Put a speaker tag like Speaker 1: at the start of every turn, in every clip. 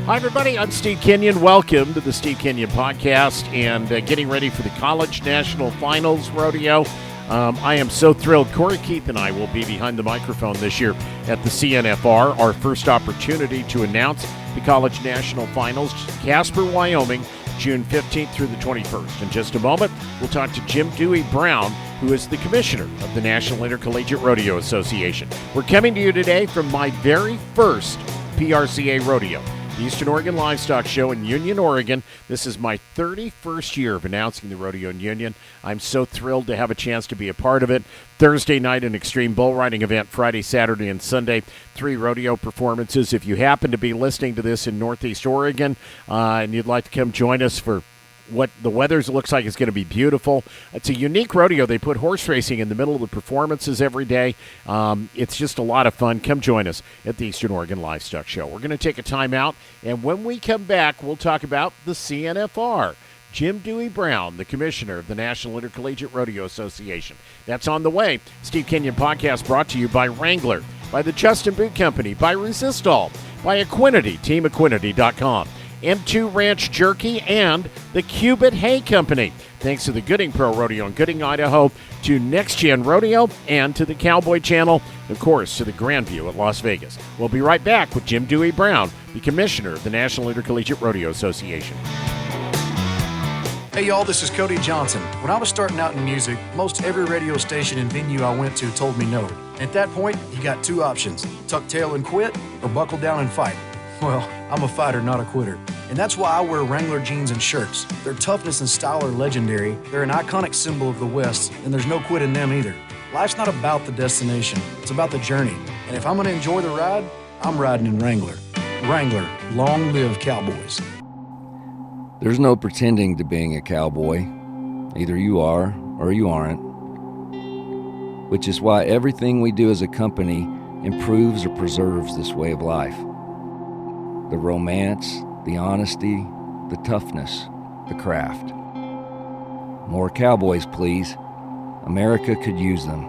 Speaker 1: Hi, everybody. I'm Steve Kenyon. Welcome to the Steve Kenyon Podcast and getting ready for the College National Finals Rodeo. I am so thrilled. Corey Keith and I will be behind the microphone this year at the CNFR, our first opportunity to announce the College National Finals, Casper, Wyoming, June 15th through the 21st. In just a moment, we'll talk to Jim Dewey Brown, who is the commissioner of the National Intercollegiate Rodeo Association. We're coming to you today from my very first PRCA rodeo, the Eastern Oregon Livestock Show in Union, Oregon. This is my 31st year of announcing the rodeo in Union. I'm so thrilled to have a chance to be a part of it. Thursday night, an extreme bull riding event. Friday, Saturday, and Sunday, 3 rodeo performances. If you happen to be listening to this in Northeast Oregon and you'd like to come join us for what the weather looks like is going to be beautiful. It's a unique rodeo. They put horse racing in the middle of the performances every day. It's just a lot of fun. Come join us at the Eastern Oregon Livestock Show. We're going to take a time out, and when we come back, we'll talk about the CNFR. Jim Dewey Brown, the commissioner of the National Intercollegiate Rodeo Association. That's on the way. Steve Kenyon Podcast brought to you by Wrangler, by the Justin Boot Company, by Resistol, by Equinity, teamequinity.com. M2 Ranch Jerky, and the Cubit Hay Company. Thanks to the Gooding Pro Rodeo in Gooding, Idaho, to Next Gen Rodeo, and to the Cowboy Channel, of course, to the Grandview at Las Vegas. We'll be right back with Jim Dewey Brown, the Commissioner of the National Intercollegiate Rodeo Association.
Speaker 2: Hey y'all, this is Cody Johnson. When I was starting out in music, most every radio station and venue I went to told me no. At that point, you got 2 options: tuck tail and quit, or buckle down and fight. Well, I'm a fighter, not a quitter. And that's why I wear Wrangler jeans and shirts. Their toughness and style are legendary. They're an iconic symbol of the West, and there's no quit in them either. Life's not about the destination. It's about the journey. And if I'm going to enjoy the ride, I'm riding in Wrangler. Wrangler, long live cowboys.
Speaker 3: There's no pretending to being a cowboy. Either you are or you aren't. Which is why everything we do as a company improves or preserves this way of life. The romance, the honesty, the toughness, the craft. More cowboys, please. America could use them.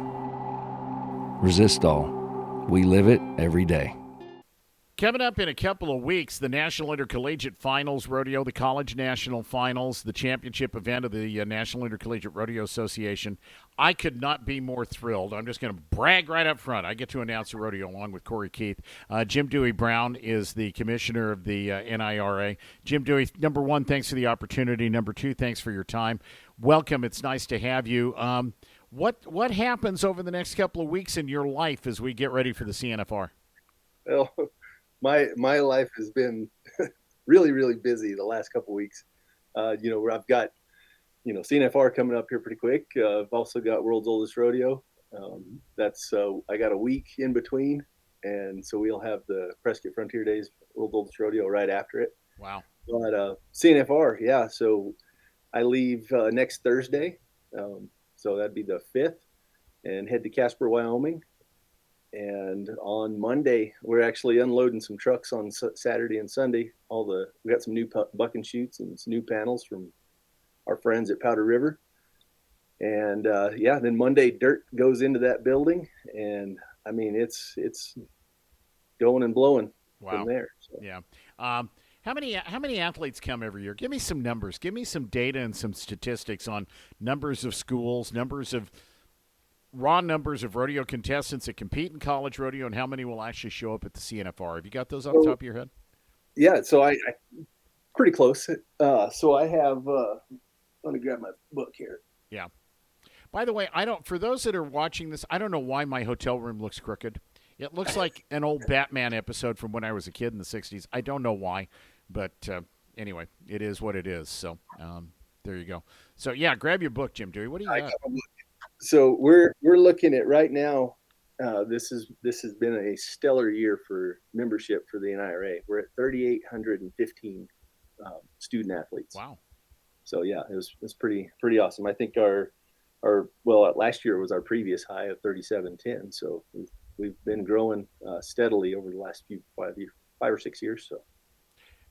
Speaker 3: Resistol. We live it every day.
Speaker 1: Coming up in a couple of weeks, the National Intercollegiate Finals Rodeo, the College National Finals, the championship event of the National Intercollegiate Rodeo Association. I could not be more thrilled. I'm just going to brag right up front. I get to announce the rodeo along with Corey Keith. Jim Dewey Brown is the commissioner of the NIRA. Jim Dewey, number 1, thanks for the opportunity. Number 2, thanks for your time. Welcome. It's nice to have you. What happens over the next couple of weeks in your life as we get ready for the CNFR?
Speaker 4: Well, my life has been really, really busy the last couple of weeks. Where I've got, CNFR coming up here pretty quick. I've also got World's Oldest Rodeo. I got a week in between. And so we'll have the Prescott Frontier Days, World's Oldest Rodeo right after it.
Speaker 1: Wow.
Speaker 4: But CNFR, yeah. So I leave next Thursday. So that'd be the 5th, and head to Casper, Wyoming. And on Monday, we're actually unloading some trucks on Saturday and Sunday. We got some new buck and shoots and some new panels from our friends at Powder River. And then Monday dirt goes into that building, and I mean it's going and blowing from there. So.
Speaker 1: Yeah. How many athletes come every year? Give me some numbers. Give me some data and some statistics on numbers of schools, raw numbers of rodeo contestants that compete in college rodeo, and how many will actually show up at the CNFR. Have you got those on the top of your head?
Speaker 4: Yeah, so I pretty close. So I have. Let me grab my book here.
Speaker 1: Yeah. By the way, for those that are watching this, I don't know why my hotel room looks crooked. It looks like an old Batman episode from when I was a kid in the '60s. I don't know why, but anyway, it is what it is. So there you go. So yeah, grab your book, Jim Dewey. What do you got?
Speaker 4: So we're looking at right now. This has been a stellar year for membership for the NIRA. We're at 3,815 student athletes.
Speaker 1: Wow.
Speaker 4: So yeah, it was pretty awesome. I think last year was our previous high of 3,710. So we've been growing steadily over the last 5 or 6 years. So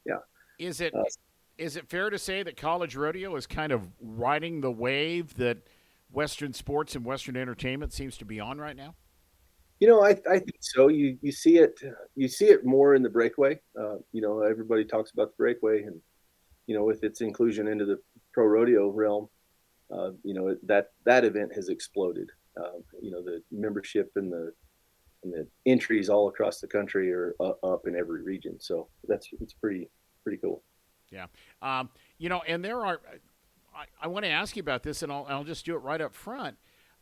Speaker 4: yeah.
Speaker 1: Is it fair to say that college rodeo is kind of riding the wave that Western sports and Western entertainment seems to be on right now?
Speaker 4: I think so. You see it more in the breakaway. Everybody talks about the breakaway, and with its inclusion into the pro rodeo realm, that event has exploded. The membership and the entries all across the country are up in every region. So it's pretty cool.
Speaker 1: Yeah. And there are. I want to ask you about this, and I'll just do it right up front.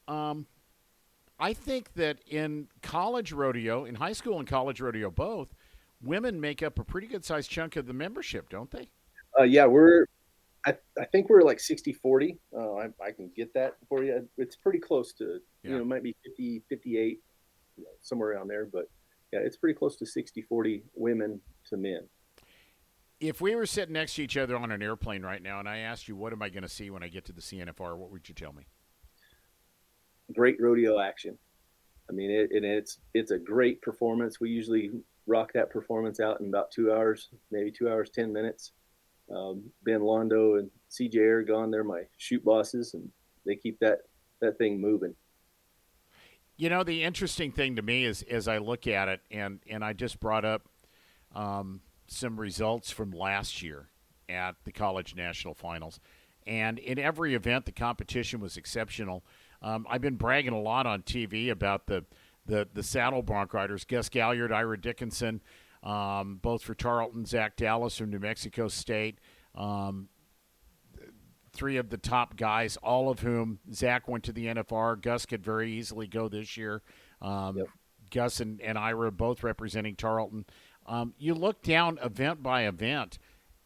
Speaker 1: I think that in college rodeo, in high school and college rodeo both, women make up a pretty good sized chunk of the membership, don't they?
Speaker 4: Yeah, I think we're like 60-40. I can get that for you. It's pretty close to, it might be 50, 58, somewhere around there. But yeah, it's pretty close to 60-40 women to men.
Speaker 1: If we were sitting next to each other on an airplane right now and I asked you, what am I going to see when I get to the CNFR, what would you tell me?
Speaker 4: Great rodeo action. I mean, it's a great performance. We usually rock that performance out in about 2 hours, maybe 2 hours, 10 minutes. Ben Londo and CJ Aragon, they're my shoot bosses, and they keep that thing moving.
Speaker 1: The interesting thing to me is, as I look at it, and I just brought up some results from last year at the College National Finals, and in every event, the competition was exceptional. I've been bragging a lot on TV about the saddle bronc riders, Gus Galliard, Ira Dickinson, both for Tarleton, Zach Dallas from New Mexico State, three of the top guys, all of whom Zach went to the NFR. Gus could very easily go this year.
Speaker 4: Yep.
Speaker 1: Gus and Ira both representing Tarleton. You look down event by event,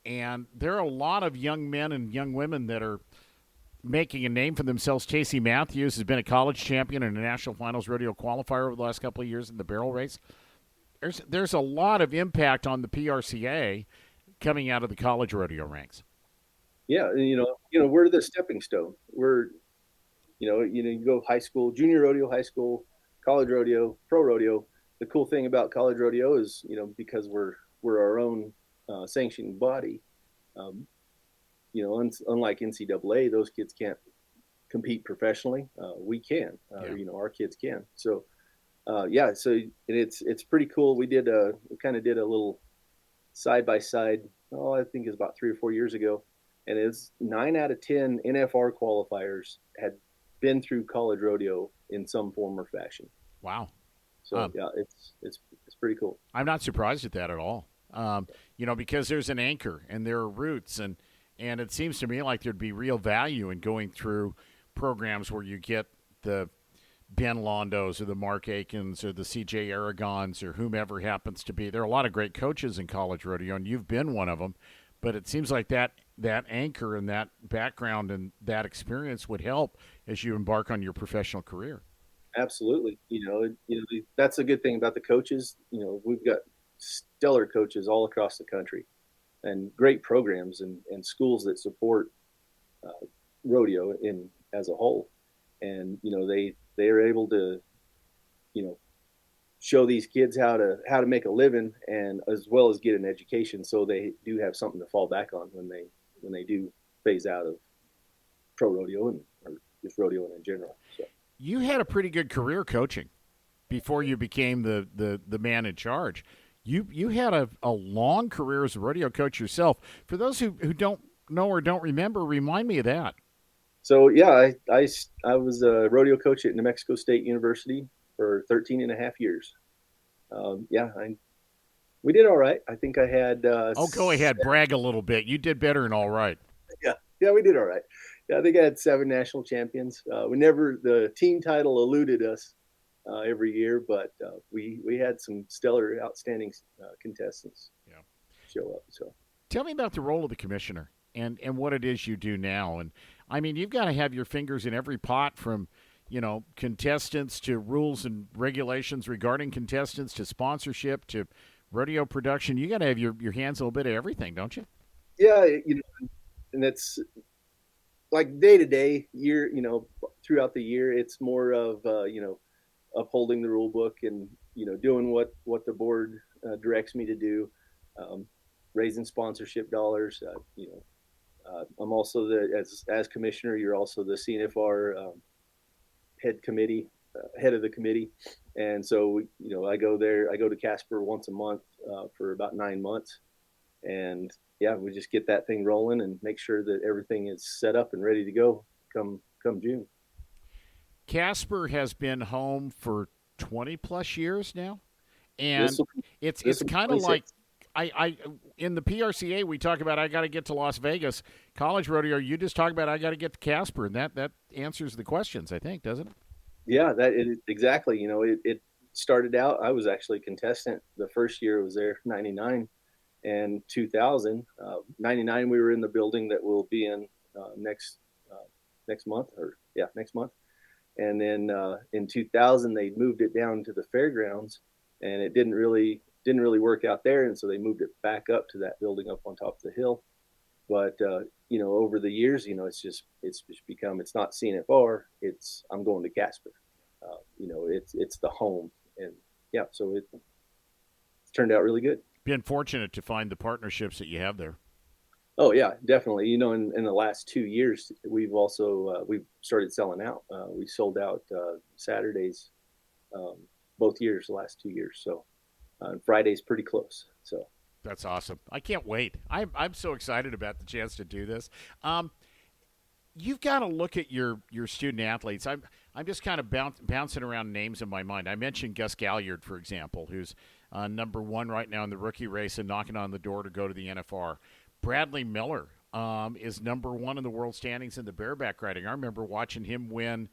Speaker 1: and there are a lot of young men and young women that are making a name for themselves. Casey Matthews has been a college champion and a National Finals Rodeo qualifier over the last couple of years in the barrel race. There's a lot of impact on the PRCA coming out of the college rodeo ranks.
Speaker 4: Yeah, we're the stepping stone. We're, you go high school, junior rodeo, high school, college rodeo, pro rodeo. The cool thing about college rodeo is, because we're our own sanctioning body. Unlike NCAA, those kids can't compete professionally. We can, our kids can. So, so it's pretty cool. We kind of did a little side by side. I think it was about 3 or 4 years ago, and it's 9 out of 10 NFR qualifiers had been through college rodeo in some form or fashion.
Speaker 1: Wow.
Speaker 4: So it's pretty cool.
Speaker 1: I'm not surprised at that at all. Because there's an anchor and there are roots, and it seems to me like there'd be real value in going through programs where you get the Ben Londos or the Mark Akins or the CJ Aragons or whomever happens to be. There are a lot of great coaches in college rodeo, and you've been one of them. But it seems like that anchor and that background and that experience would help as you embark on your professional career.
Speaker 4: Absolutely. That's a good thing about the coaches. We've got stellar coaches all across the country and great programs and schools that support rodeo as a whole. And, they are able to, show these kids how to make a living, and as well as get an education. So they do have something to fall back on when they do phase out of pro rodeo or just rodeo in general. So.
Speaker 1: You had a pretty good career coaching before you became the man in charge. You had a long career as a rodeo coach yourself. For those who don't know or don't remember, remind me of that.
Speaker 4: So, yeah, I was a rodeo coach at New Mexico State University for 13 and a half years. We did all right. I think I had
Speaker 1: go ahead. Brag a little bit. You did better than all right.
Speaker 4: Yeah, we did all right. Yeah, I think I had 7 national champions. The team title eluded us every year, but we had some stellar, outstanding contestants show up. So,
Speaker 1: tell me about the role of the commissioner and what it is you do now. And I mean, you've got to have your fingers in every pot, from contestants to rules and regulations regarding contestants to sponsorship to rodeo production. You got to have your hands a little bit of everything, don't you?
Speaker 4: Yeah, and it's like day to day, year, throughout the year, it's more of upholding the rule book and doing what the board directs me to do, raising sponsorship dollars. I'm also as commissioner, you're also the CNFR head of the committee, And so, I go there. I go to Casper once a month for about 9 months, and yeah, we just get that thing rolling and make sure that everything is set up and ready to go come June.
Speaker 1: Casper has been home for 20 plus years now, and it's kind of like I in the PRCA we talk about I got to get to Las Vegas. College Rodeo, you just talk about I got to get to Casper, and that answers the questions, I think, doesn't it?
Speaker 4: Yeah, exactly. It started out. I was actually a contestant the first year I was there, 99 and 2000. 99 we were in the building that we'll be in next month, next month. And then in 2000 they moved it down to the fairgrounds, and it didn't really work out there, and so they moved it back up to that building up on top of the hill. But over the years, it's just become, it's not CNFR, it's I'm going to Casper. It's the home, and yeah, so it's turned out really good.
Speaker 1: Been fortunate to find the partnerships that you have there.
Speaker 4: Oh yeah, definitely. In the last 2 years, we've also we've started selling out. We sold out Saturdays, both years, the last 2 years. So Friday's pretty close. So
Speaker 1: that's awesome. I can't wait. I'm so excited about the chance to do this. You've got to look at your student athletes. I'm just kind of bouncing around names in my mind. I mentioned Gus Galliard, for example, who's number one right now in the rookie race and knocking on the door to go to the NFR. Bradley Miller is number one in the world standings in the bareback riding. I remember watching him win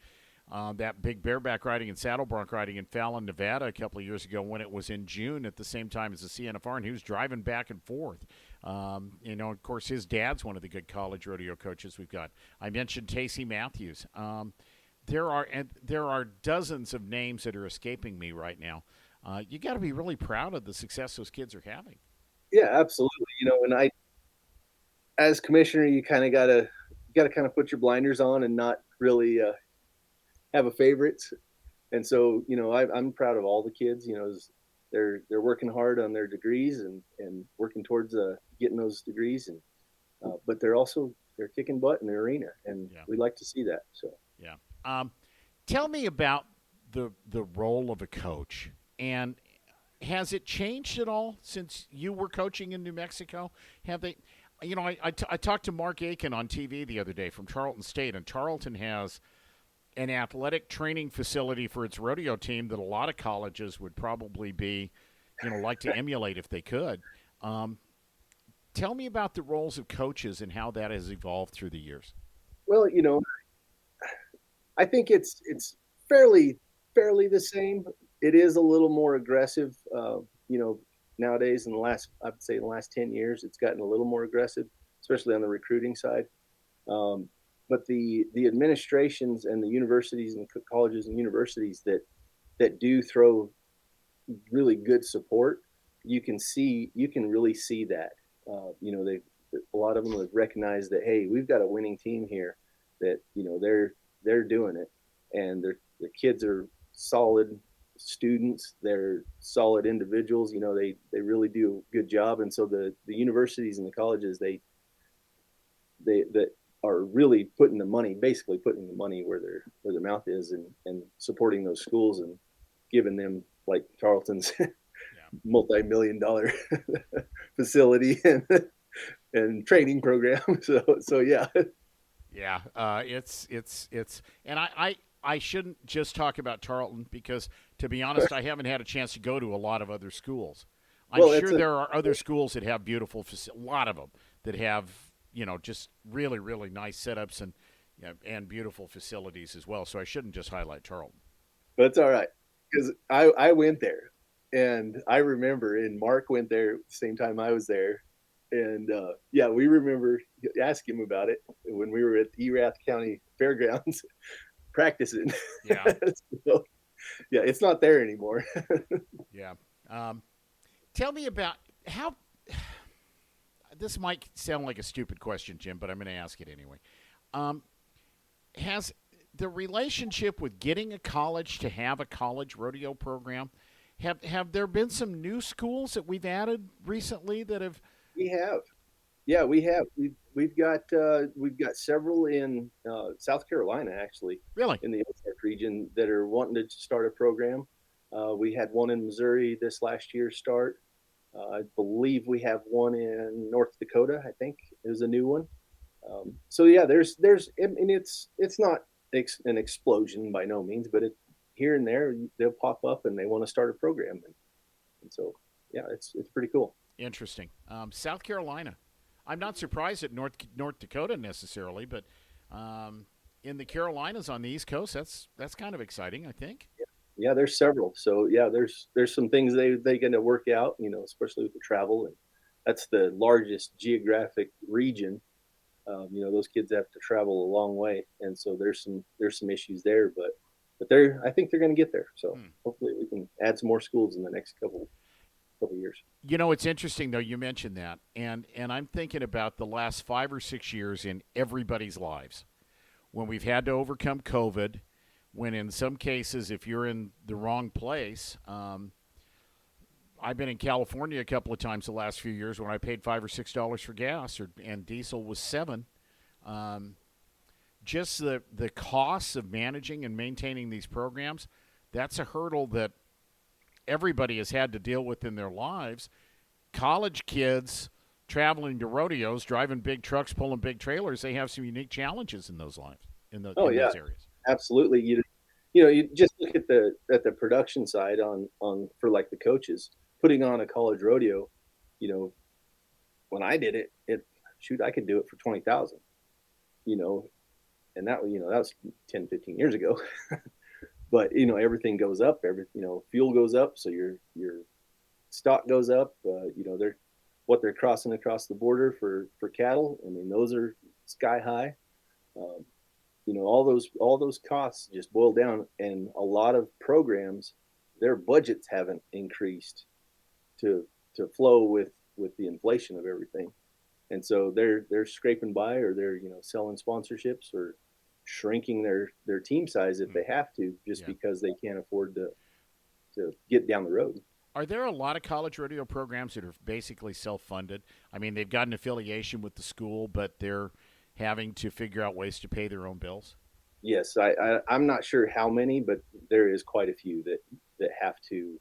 Speaker 1: that big bareback riding and saddle bronc riding in Fallon, Nevada a couple of years ago when it was in June at the same time as the CNFR, and he was driving back and forth. Of course, his dad's one of the good college rodeo coaches we've got. I mentioned Tacey Matthews. There are dozens of names that are escaping me right now. You got to be really proud of the success those kids are having.
Speaker 4: Yeah, absolutely. And as commissioner, you kind of got to kind of put your blinders on and not really have a favorite. And so, I'm proud of all the kids. They're working hard on their degrees and working towards getting those degrees, and but they're kicking butt in the arena, and we like to see that. So
Speaker 1: yeah. Tell me about the role of a coach, and has it changed at all since you were coaching in New Mexico? Have they? I talked to Mark Aiken on TV the other day from Tarleton State, and Tarleton has an athletic training facility for its rodeo team that a lot of colleges would probably be, like to emulate if they could. Tell me about the roles of coaches and how that has evolved through the years.
Speaker 4: Well, I think it's fairly the same. It is a little more aggressive, nowadays. I would say in the last 10 years, it's gotten a little more aggressive, especially on the recruiting side. But the administrations and the universities and colleges and universities that do throw really good support, you can really see that. A lot of them have recognized that, hey, we've got a winning team here, that they're doing it, and the kids are solid students, they're solid individuals. They really do a good job, and so the universities and the colleges they are really putting the money where their mouth is, and supporting those schools and giving them, like Tarleton's multi-million-dollar facility and training program. So yeah.
Speaker 1: Yeah, it's and I shouldn't just talk about Tarleton, because, to be honest, I haven't had a chance to go to a lot of other schools. I'm sure there are other schools that have beautiful a lot of them that have, just really, really nice setups and beautiful facilities as well. So I shouldn't just highlight Tarleton.
Speaker 4: That's all right, because I went there, and I remember, and Mark went there at the same time I was there. And we remember asking him about it when we were at the Erath County Fairgrounds practicing.
Speaker 1: Yeah.
Speaker 4: So, it's not there anymore.
Speaker 1: Yeah. Tell me about how – this might sound like a stupid question, Jim, but I'm going to ask it anyway. Has the relationship with getting a college to have a college rodeo program, have there been some new schools that we've added recently that have –
Speaker 4: We have. Yeah, we have. We've got several in South Carolina, actually.
Speaker 1: Really?
Speaker 4: In the Ozark region that are wanting to start a program. We had one in Missouri this last year start. I believe we have one in North Dakota. I think is a new one. So yeah, there's, I mean, it's not an explosion by no means, but here and there they'll pop up and they want to start a program, and so yeah, it's pretty cool.
Speaker 1: Interesting. South Carolina. I'm not surprised at North Dakota necessarily, but in the Carolinas on the East Coast, that's kind of exciting, I think.
Speaker 4: Yeah, there's several. So yeah, there's some things they going to work out, especially with the travel, and that's the largest geographic region. Those kids have to travel a long way, and so there's some issues there, but I think they're going to get there. So hopefully we can add some more schools in the next couple years.
Speaker 1: It's interesting though. You mentioned that, and I'm thinking about the last 5 or 6 years in everybody's lives when we've had to overcome COVID. When in some cases, if you're in the wrong place, I've been in California a couple of times the last few years when I paid $5 or $6 for gas, and diesel was $7. Just the costs of managing and maintaining these programs, that's a hurdle that everybody has had to deal with in their lives. College kids traveling to rodeos, driving big trucks, pulling big trailers, they have some unique challenges in those lives, in those areas.
Speaker 4: Absolutely. You just look at the production side on for like the coaches putting on a college rodeo. When I did it, I could do it for 20,000. And that was 10, 15 years ago. But everything goes up. Fuel goes up, so your stock goes up. They're crossing across the border for cattle. I mean, those are sky high. All those costs just boil down, and a lot of programs, their budgets haven't increased to flow with the inflation of everything, and so they're scraping by, or they're selling sponsorships or shrinking their team size if they have to, just because they can't afford to get down the road.
Speaker 1: Are there a lot of college rodeo programs that are basically self-funded? I mean, they've got an affiliation with the school, but they're having to figure out ways to pay their own bills?
Speaker 4: Yes, I'm not sure how many, but there is quite a few that have to.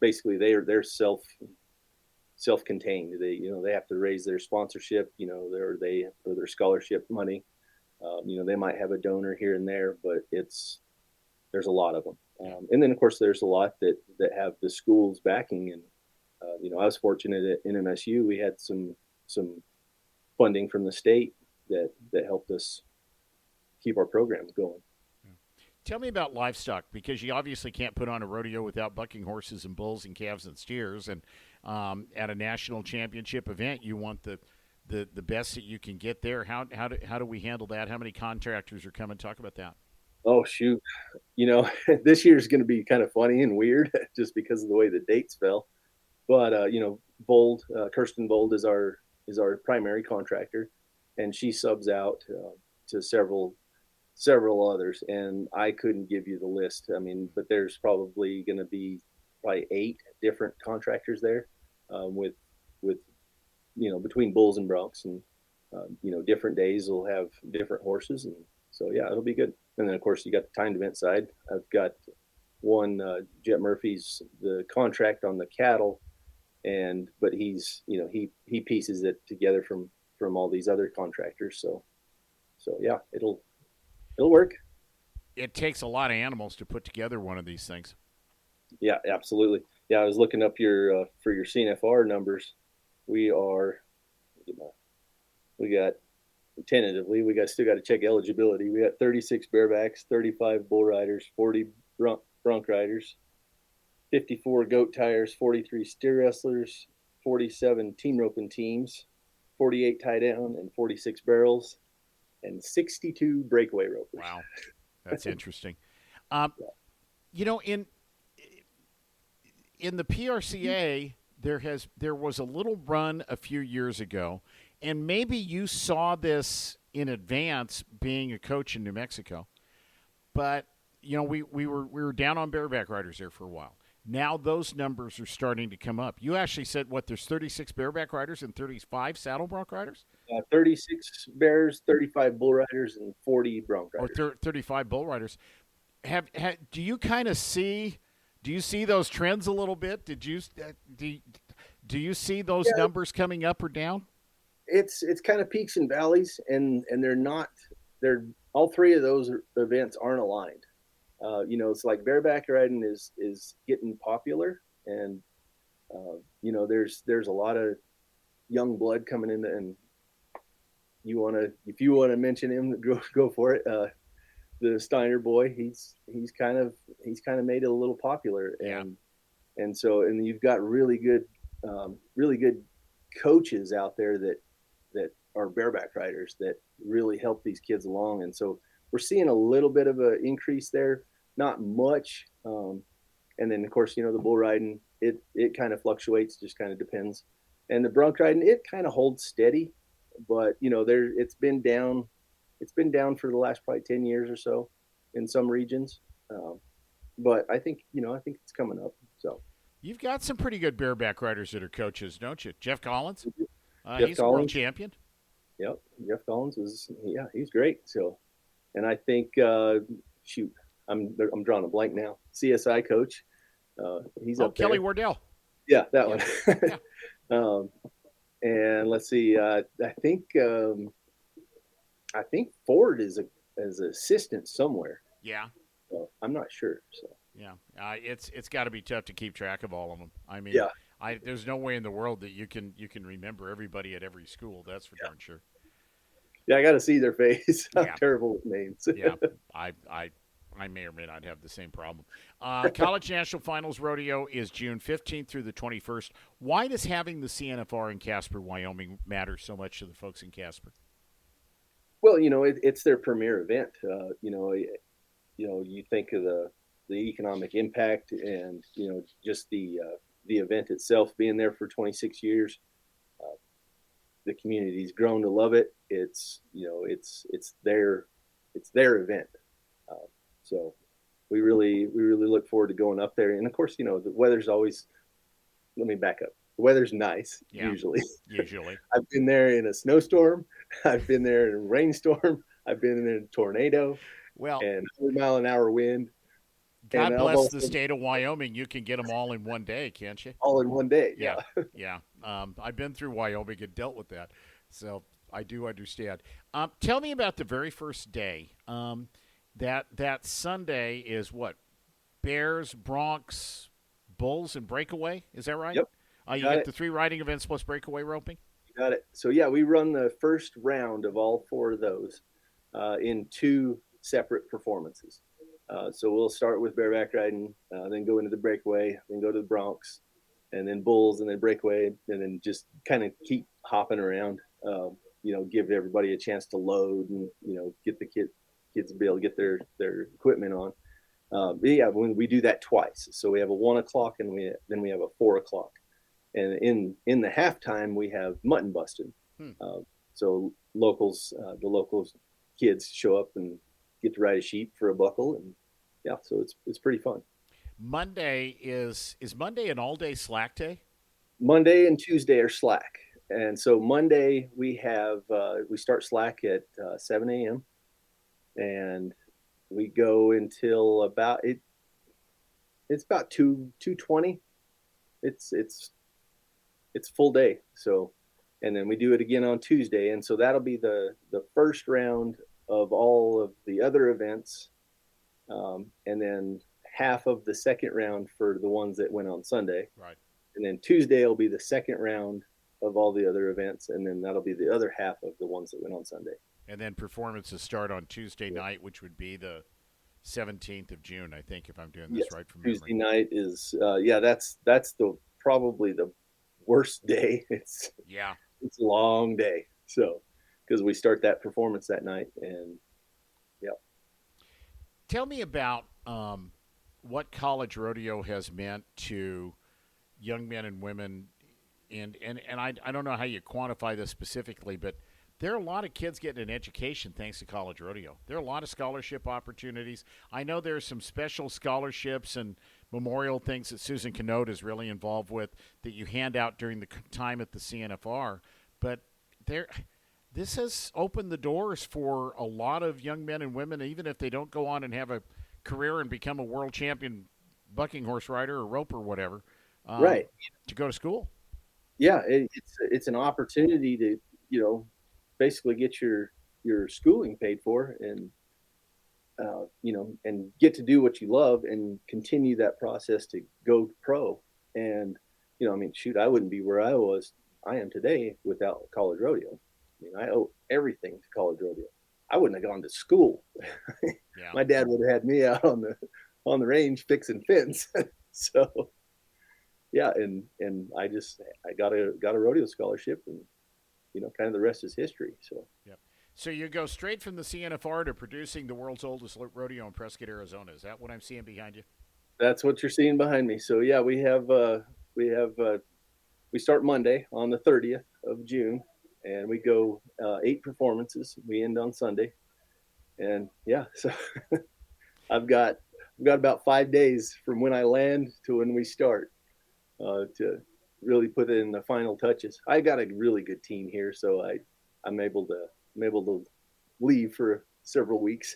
Speaker 4: Basically, they're self-contained. They have to raise their sponsorship, or their scholarship money. They might have a donor here and there, but there's a lot of them. And then of course there's a lot that have the school's backing. And I was fortunate at NMSU. We had some funding from the state that helped us keep our program going.
Speaker 1: Tell me about livestock, because you obviously can't put on a rodeo without bucking horses and bulls and calves and steers. And at a national championship event, you want the best that you can get there. How do we handle that? How many contractors are coming? Talk about that.
Speaker 4: Oh, shoot. This year is going to be kind of funny and weird just because of the way the dates fell. But, Kirsten Bold is our primary contractor, and she subs out to several others. And I couldn't give you the list. I mean, but there's probably going to be 8 different contractors there with between bulls and broncs, and, different days will have different horses. And so, yeah, it'll be good. And then, of course, you got the timed event side. I've got one, Jet Murphy's the contract on the cattle, but he's, he pieces it together from all these other contractors. So yeah, it'll work.
Speaker 1: It takes a lot of animals to put together one of these things.
Speaker 4: Yeah, absolutely. Yeah, I was looking up for your CNFR numbers. We got tentatively, still got to check eligibility. We got 36 barebacks, 35 bull riders, 40 bronc riders, 54 goat tires, 43 steer wrestlers, 47 team roping teams, 48 tie down, and 46 barrels, and 62 breakaway ropers.
Speaker 1: Wow, that's interesting. In the PRCA, there was a little run a few years ago, and maybe you saw this in advance being a coach in New Mexico, but we were down on bareback riders there for a while. Now those numbers are starting to come up. You actually said there's 36 bareback riders and 35 saddle bronc riders?
Speaker 4: 36 bears, 35 bull riders, and 40 bronc riders.
Speaker 1: Or 35 bull riders. Do you kind of see Do you see those trends a little bit? Do you see those numbers coming up or down?
Speaker 4: It's kind of peaks and valleys, and they're all three of those events aren't aligned. It's like bareback riding is getting popular, and there's a lot of young blood coming in, and if you want to mention him, go for it. The Steiner boy, he's kind of made it a little popular, and you've got really good coaches out there that are bareback riders that really help these kids along, and so we're seeing a little bit of an increase there, not much. And then of course, the bull riding, it kind of fluctuates, just kind of depends. And the bronc riding, it kind of holds steady, but it's been down for the last probably 10 years or so in some regions. But I think it's coming up. So
Speaker 1: you've got some pretty good bareback riders that are coaches, don't you? Jeff Collins,
Speaker 4: he's
Speaker 1: a world champion.
Speaker 4: Yep, Jeff Collins he's great. So, and I think I'm drawing a blank now. CSI coach, he's up there.
Speaker 1: Kelly Wardell.
Speaker 4: Yeah, that one. Yeah. And let's see. I think Ford is an assistant somewhere.
Speaker 1: Yeah.
Speaker 4: So I'm not sure. So.
Speaker 1: Yeah, it's got to be tough to keep track of all of them. I mean, there's no way in the world that you can remember everybody at every school. That's for darn sure.
Speaker 4: Yeah, I got to see their face. I'm terrible with names.
Speaker 1: Yeah, I may or may not have the same problem. College National Finals Rodeo is June 15th through the 21st. Why does having the CNFR in Casper, Wyoming, matter so much to the folks in Casper?
Speaker 4: Well, it's their premier event. You think of the economic impact, and just the event itself being there for 26 years. The community's grown to love it. It's their event. So we really look forward to going up there. And of course, the weather's always. Let me back up. The weather's nice usually.
Speaker 1: Usually,
Speaker 4: I've been there in a snowstorm. I've been there in a rainstorm. I've been in a tornado.
Speaker 1: Well,
Speaker 4: and 100-mile-an-hour wind.
Speaker 1: God bless the state of Wyoming. You can get them all in one day, can't you?
Speaker 4: All in one day.
Speaker 1: Yeah. Yeah. I've been through Wyoming and dealt with that, so I do understand. Tell me about the very first day. That Sunday is what? Bears, Broncs, Bulls, and breakaway. Is that right?
Speaker 4: Yep.
Speaker 1: You get the 3 riding events plus breakaway roping.
Speaker 4: You got it. So we run the first round of all 4 of those in 2 separate performances. So we'll start with bareback riding, then go into the breakaway, then go to the Broncs, and then Bulls, and then breakaway, and then just kind of keep hopping around. Give everybody a chance to load, and get the kids to be able to get their equipment on. When we do that twice, so we have a 1 o'clock, and then we have a 4 o'clock, and in the halftime we have mutton busting. So the local kids show up and get to ride a sheep for a buckle, and so it's pretty fun.
Speaker 1: Monday is Monday an all-day slack day?
Speaker 4: Monday and Tuesday are slack, and so Monday we start slack at 7 a.m. and we go until about it's about 2:20. It's full day. So, and then we do it again on Tuesday, and so that'll be the first round of all of the other events, and then half of the second round for the ones that went on Sunday.
Speaker 1: Right.
Speaker 4: And then Tuesday will be the second round of all the other events, and then that'll be the other half of the ones that went on Sunday.
Speaker 1: And then performances start on Tuesday night, which would be the 17th of June, I think, if I'm doing this right from memory.
Speaker 4: Tuesday night is that's probably the worst day. It's a long day. So, because we start that performance that night, and
Speaker 1: tell me about what college rodeo has meant to young men and women, and I don't know how you quantify this specifically, but there are a lot of kids getting an education thanks to college rodeo. There are a lot of scholarship opportunities. I know there are some special scholarships and memorial things that Susan Canode is really involved with that you hand out during the time at the CNFR, but this has opened the doors for a lot of young men and women, even if they don't go on and have a career and become a world champion bucking horse rider or rope or whatever,
Speaker 4: right.
Speaker 1: to go to school.
Speaker 4: Yeah, it's an opportunity to, basically get your schooling paid for, and and get to do what you love and continue that process to go pro. And shoot, I wouldn't be where I am today without College Rodeo. I owe everything to College Rodeo. I wouldn't have gone to school.
Speaker 1: Yeah.
Speaker 4: My dad would have had me out on the range fixing fins. So yeah, and I got a rodeo scholarship, and kind of the rest is history. So
Speaker 1: yep. So you go straight from the CNFR to producing the world's oldest rodeo in Prescott, Arizona. Is that what I'm seeing behind you?
Speaker 4: That's what you're seeing behind me. So yeah, we start Monday on the 30th of June, and we go 8 performances. We end on Sunday, and yeah, so I've got about 5 days from when I land to when we start to really put in the final touches. I got a really good team here, so I'm able to leave for several weeks.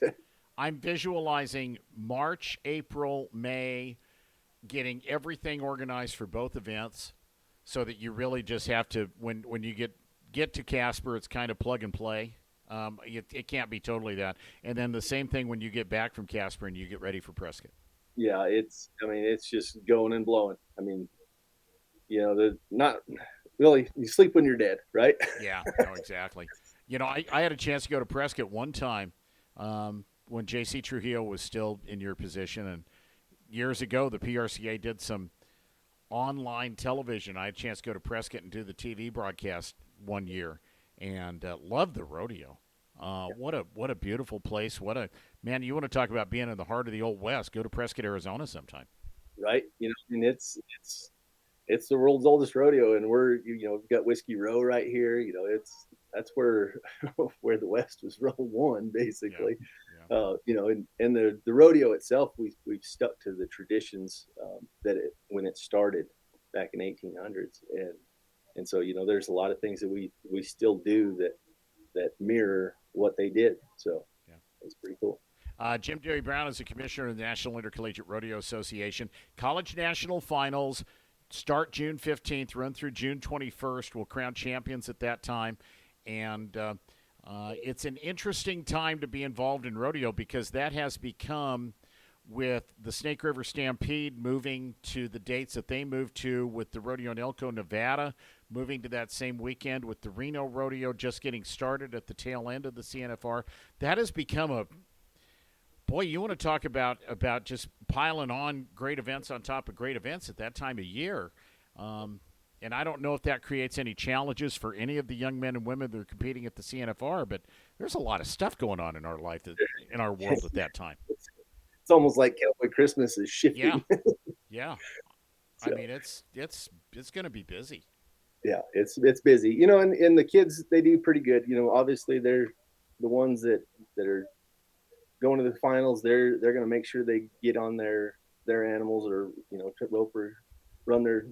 Speaker 1: I'm visualizing March, April, May, getting everything organized for both events, so that you really just have to, when you get to Casper, it's kind of plug and play. It can't be totally that. And then the same thing when you get back from Casper and you get ready for Prescott.
Speaker 4: Yeah, it's just going and blowing. Not really, you sleep when you're dead, right?
Speaker 1: Yeah, no, exactly. I had a chance to go to Prescott one time when J.C. Trujillo was still in your position. And years ago, the PRCA did some online television. I had a chance to go to Prescott and do the TV broadcast one year, and loved the rodeo. What a beautiful place. Man, you want to talk about being in the heart of the Old West, go to Prescott, Arizona sometime.
Speaker 4: Right. It's the world's oldest rodeo, and we've got Whiskey Row right here. That's where the West was won, basically. Yeah. Yeah. And the rodeo itself, we've stuck to the traditions when it started back in 1800s, and so there's a lot of things that we still do that mirror what they did. So yeah, it's pretty cool.
Speaker 1: Jim Dewey Brown is the commissioner of the National Intercollegiate Rodeo Association. College National Finals start June 15th, run through June 21st. We'll crown champions at that time. And it's an interesting time to be involved in rodeo, because that has become, with the Snake River Stampede moving to the dates that they moved to, with the rodeo in Elko, Nevada, moving to that same weekend, with the Reno Rodeo just getting started at the tail end of the CNFR, that has become boy, you want to talk about just piling on great events on top of great events at that time of year. And I don't know if that creates any challenges for any of the young men and women that are competing at the CNFR, but there's a lot of stuff going on in our life, in our world at that time.
Speaker 4: It's almost like Cowboy Christmas is shifting.
Speaker 1: Yeah. Yeah. So, it's going to be busy.
Speaker 4: Yeah, it's busy. And the kids, they do pretty good. Obviously they're the ones that are going to the finals. They're going to make sure they get on their animals, or rope or run their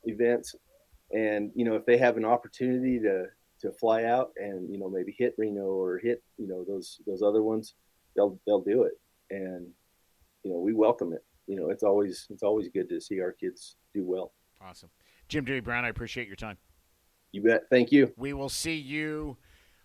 Speaker 4: events. And if they have an opportunity to fly out and maybe hit Reno or hit those other ones, they'll do it. And we welcome it. It's always good to see our kids do well.
Speaker 1: Awesome. Jim Dewey Brown, I appreciate your time.
Speaker 4: You bet. Thank you.
Speaker 1: We will see you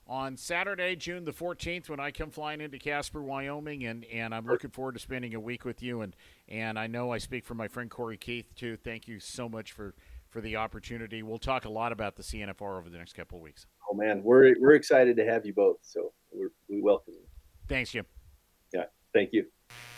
Speaker 1: on Saturday, June the 14th, when I come flying into Casper, Wyoming, and I'm looking forward to spending a week with you. And I know I speak for my friend Corey Keith, too. Thank you so much for the opportunity. We'll talk a lot about the CNFR over the next couple of weeks.
Speaker 4: Oh, man, we're excited to have you both, so we welcome you.
Speaker 1: Thanks, Jim.
Speaker 4: Yeah, thank you.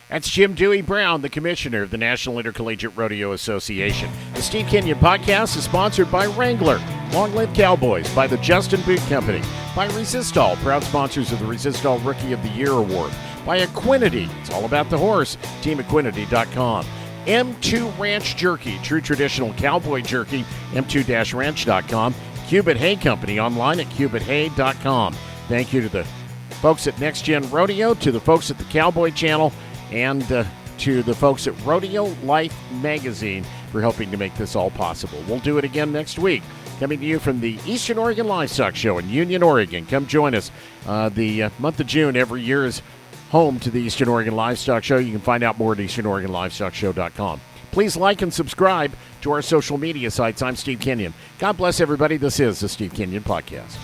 Speaker 1: That's Jim Dewey Brown, the commissioner of the National Intercollegiate Rodeo Association. The Steve Kenyon Podcast is sponsored by Wrangler, Long Live Cowboys, by the Justin Boot Company, by Resistol, proud sponsors of the Resistol Rookie of the Year Award, by Equinity, it's all about the horse, teamequinity.com, M2 Ranch Jerky, true traditional cowboy jerky, m2-ranch.com, Cubit Hay Company, online at cubithay.com. Thank you to the folks at Next Gen Rodeo, to the folks at the Cowboy Channel, and to the folks at Rodeo Life Magazine for helping to make this all possible. We'll do it again next week. Coming to you from the Eastern Oregon Livestock Show in Union, Oregon. Come join us. The month of June every year is home to the Eastern Oregon Livestock Show. You can find out more at easternoregonlivestockshow.com. Please like and subscribe to our social media sites. I'm Steve Kenyon. God bless everybody. This is the Steve Kenyon Podcast.